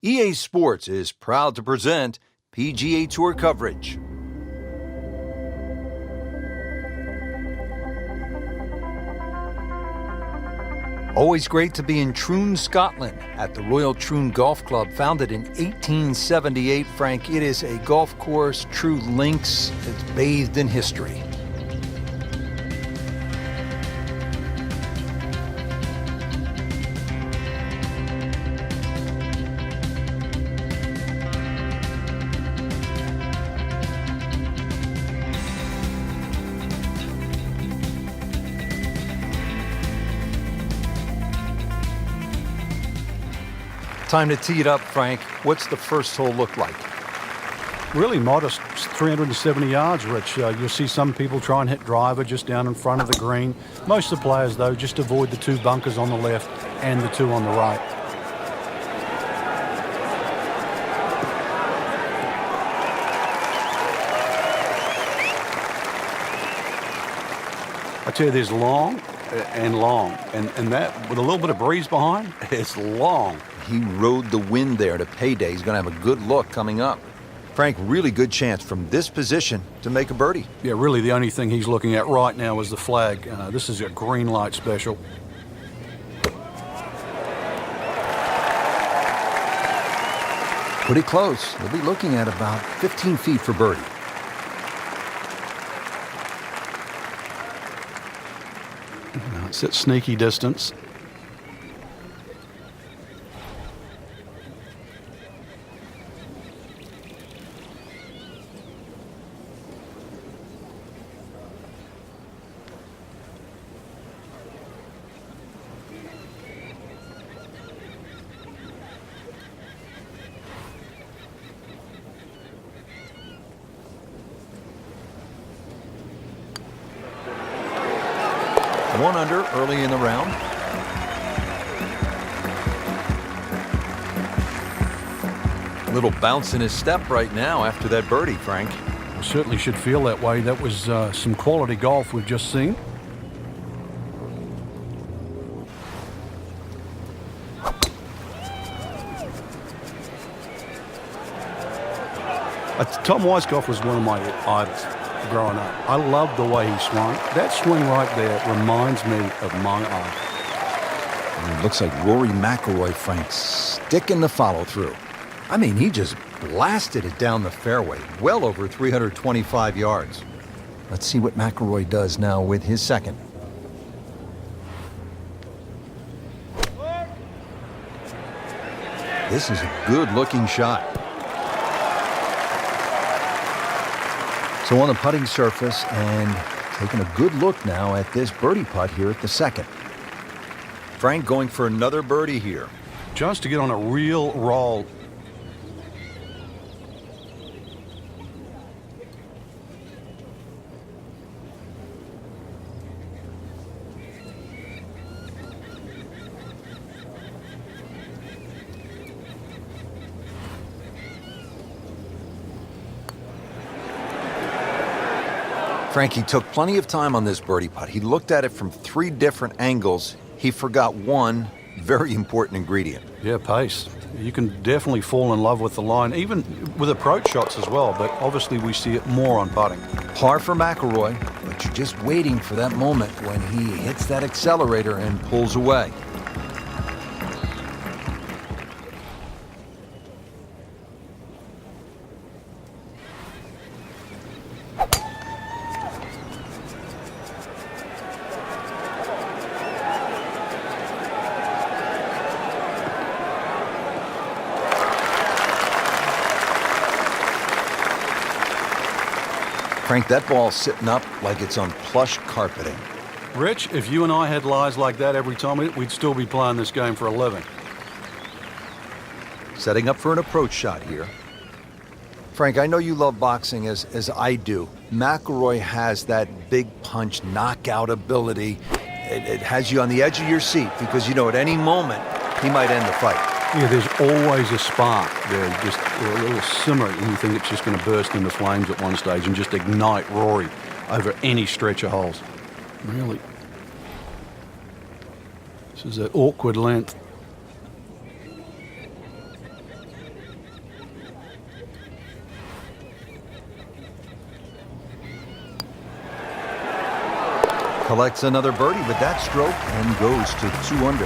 EA Sports is proud to present PGA Tour coverage. Always great to be in Troon, Scotland, at the Royal Troon Golf Club, founded in 1878. Frank, it is a golf course, true links. It's bathed in history. Time to tee it up, Frank. What's the first hole look like? Really modest, 370 yards, Rich. You'll see some people try and hit driver just down in front of the green. Most of the players, though, just avoid the two bunkers on the left and the two on the right. I tell you, there's long and long, and that, with a little bit of breeze behind, it's long. He rode the wind there to payday. He's going to have a good look coming up. Frank, really good chance from this position to make a birdie. Yeah, really the only thing he's looking at right now is the flag. This is a green light special. Pretty close. He'll be looking at about 15 feet for birdie. It's at sneaky distance. One under early in the round. Little bounce in his step right now after that birdie, Frank. Certainly should feel that way. That was some quality golf we've just seen. Tom Weiskopf was one of my idols growing up. I loved the way he swung. That swing right there reminds me of my eye. It looks like Rory McIlroy, Frank, sticking the follow-through. I mean, he just blasted it down the fairway, well over 325 yards. Let's see what McIlroy does now with his second. This is a good-looking shot. So on the putting surface, and taking a good look now at this birdie putt here at the second. Frank going for another birdie here. Just to get on a real roll. Frankie took plenty of time on this birdie putt. He looked at it from three different angles. He forgot one very important ingredient. Yeah, pace. You can definitely fall in love with the line, even with approach shots as well, but obviously we see it more on putting. Par for McIlroy, but you're just waiting for that moment when he hits that accelerator and pulls away. Frank, that ball's sitting up like it's on plush carpeting. Rich, if you and I had lies like that every time, we'd still be playing this game for a living. Setting up for an approach shot here. Frank, I know you love boxing as I do. McIlroy has that big punch knockout ability. It has you on the edge of your seat because you know at any moment he might end the fight. Yeah, there's always a spark there, just a little simmer, and you think it's just going to burst into flames at one stage and just ignite Rory over any stretch of holes. Really. This is that awkward length. collects another birdie with that stroke and goes to 2 under.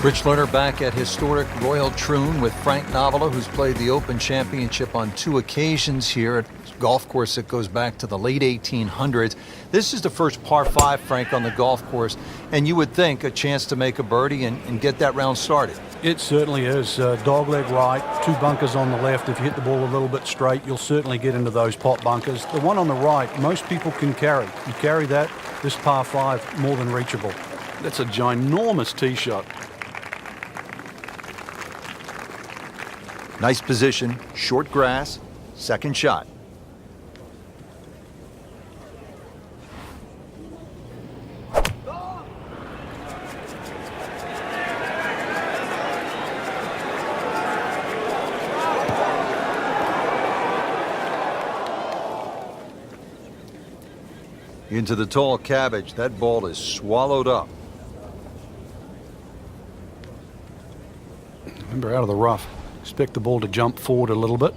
Rich Lerner back at historic Royal Troon with Frank Novola, who's played the Open Championship on 2 occasions here at a golf course that goes back to the late 1800s. This is the first par 5, Frank, on the golf course, and you would think a chance to make a birdie and get that round started. It certainly is. Dogleg right, 2 bunkers on the left. If you hit the ball a little bit straight, you'll certainly get into those pot bunkers. The one on the right, most people can carry. You carry that, this par 5, more than reachable. That's a ginormous tee shot. Nice position, short grass, second shot. Into the tall cabbage, that ball is swallowed up. Remember, out of the rough. Expect the ball to jump forward a little bit.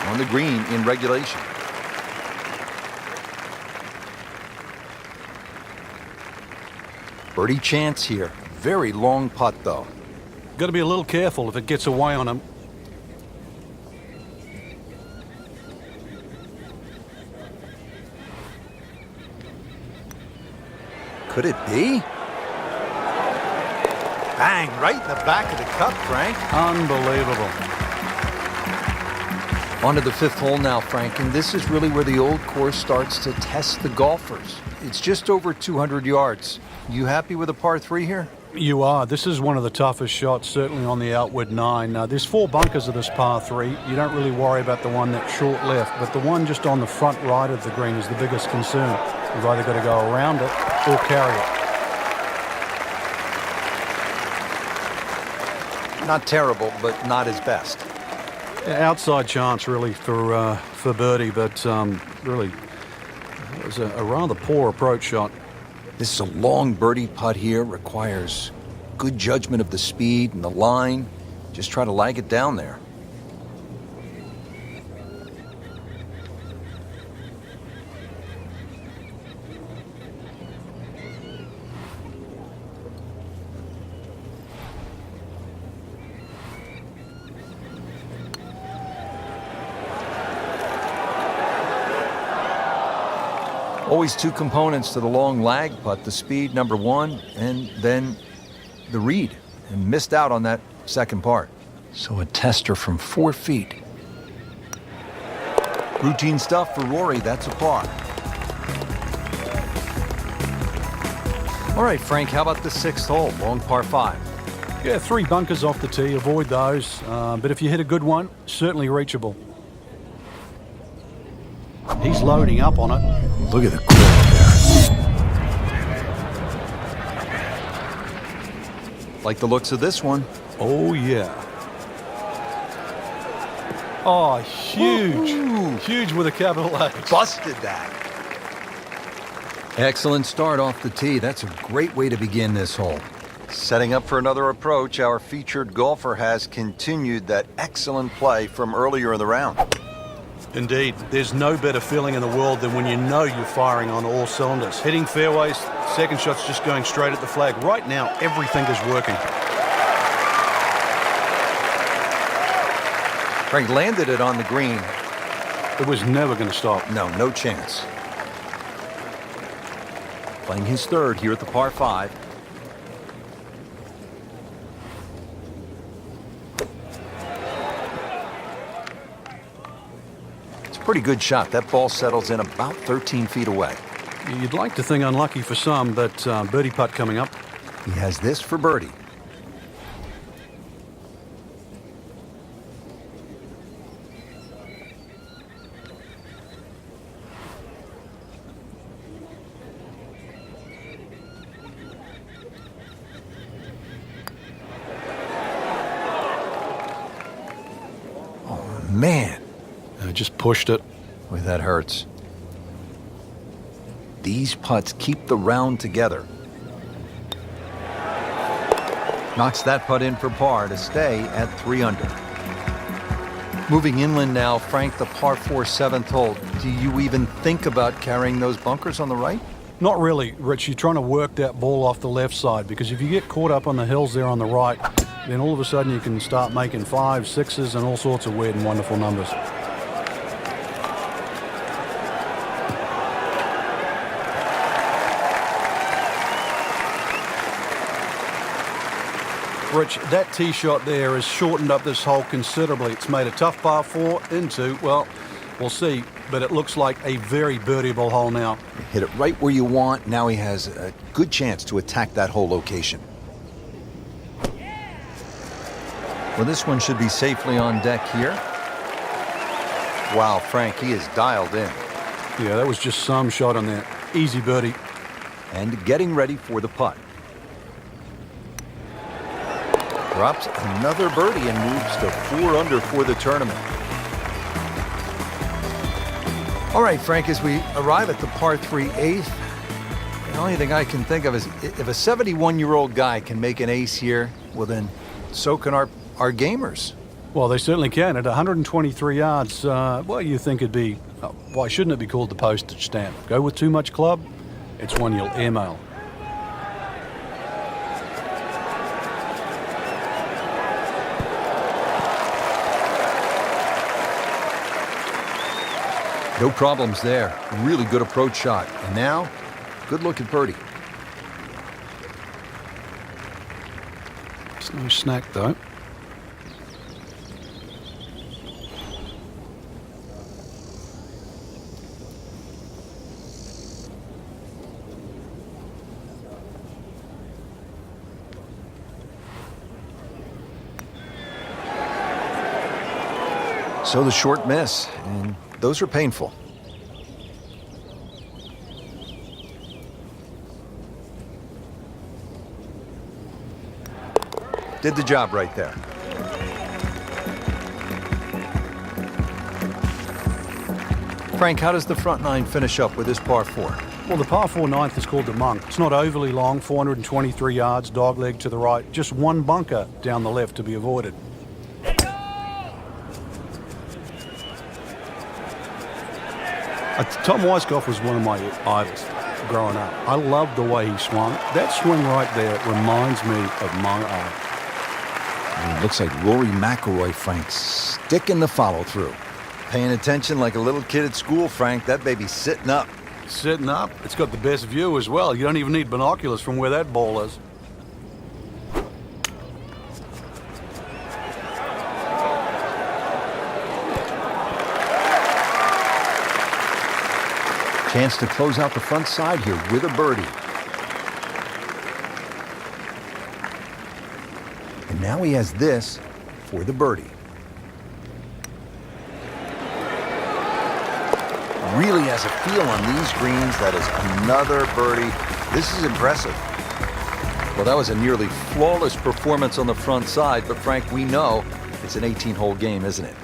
On the green in regulation. Birdie chance here. Very long putt, though. Got to be a little careful if it gets away on him. Could it be? Bang, right in the back of the cup, Frank. Unbelievable. On to the 5th hole now, Frank, and this is really where the old course starts to test the golfers. It's just over 200 yards. You happy with a par 3 here? You are. This is one of the toughest shots, certainly on the outward 9. Now, there's 4 bunkers of this par 3. You don't really worry about the one that's short left, but the one just on the front right of the green is the biggest concern. You've either got to go around it or carry it. Not terrible, but not his best. Outside chance, really, for birdie, but really, it was a rather poor approach shot. This is a long birdie putt here. Requires good judgment of the speed and the line. Just try to lag it down there. Always 2 components to the long lag putt, the speed, number 1, and then the read, and missed out on that second part. So a tester from 4 feet. Routine stuff for Rory, that's a par. All right, Frank, how about the 6th hole, long par 5? Yeah, 3 bunkers off the tee, avoid those, but if you hit a good one, certainly reachable. He's loading up on it. Look at the grip there. Like the looks of this one. Oh, yeah. Oh, huge. Ooh. Huge with a capital H. Busted that. Excellent start off the tee. That's a great way to begin this hole. Setting up for another approach, our featured golfer has continued that excellent play from earlier in the round. Indeed, there's no better feeling in the world than when you know you're firing on all cylinders. Hitting fairways, second shot's just going straight at the flag. Right now, everything is working. Frank landed it on the green. It was never going to stop. No chance. Playing his 3rd here at the par 5. Pretty good shot. That ball settles in about 13 feet away. You'd like to think unlucky for some, but birdie putt coming up. He has this for birdie. Oh, man. Just pushed it. Boy, that hurts. These putts keep the round together. Knocks that putt in for par to stay at 3 under. Moving inland now, Frank, the par 4 7th hole. Do you even think about carrying those bunkers on the right? Not really, Rich. You're trying to work that ball off the left side, because if you get caught up on the hills there on the right, then all of a sudden you can start making 5s, 6s, and all sorts of weird and wonderful numbers. Rich, that tee shot there has shortened up this hole considerably. It's made a tough par 4 into, well, we'll see, but it looks like a very birdieable hole now. Hit it right where you want. Now he has a good chance to attack that hole location. Well, this one should be safely on deck here. Wow, Frank, he is dialed in. Yeah, that was just some shot on that. Easy birdie. And getting ready for the putt. Drops another birdie and moves to 4 under for the tournament. All right, Frank, as we arrive at the par 3 8th, the only thing I can think of is if a 71-year-old guy can make an ace here, well then, so can our gamers. Well, they certainly can. At 123 yards, well, you think it'd be, why shouldn't it be called the postage stamp? Go with too much club, it's one you'll airmail. No problems there. Really good approach shot. And now, good look at birdie. It's no snack, though. So the short miss, and those are painful. Did the job right there. Frank, how does the front 9 finish up with this par 4? Well, the par 4 9th is called the Monk. It's not overly long, 423 yards, dogleg to the right. Just one bunker down the left to be avoided. Tom Weiskopf was one of my idols growing up. I loved the way he swung. That swing right there reminds me of my eye. It looks like Rory McIlroy, Frank, sticking the follow-through. Paying attention like a little kid at school, Frank. That baby's sitting up. Sitting up. It's got the best view as well. You don't even need binoculars from where that ball is. Chance to close out the front side here with a birdie. And now he has this for the birdie. Really has a feel on these greens. That is another birdie. This is impressive. Well, that was a nearly flawless performance on the front side, but Frank, we know it's an 18-hole game, isn't it?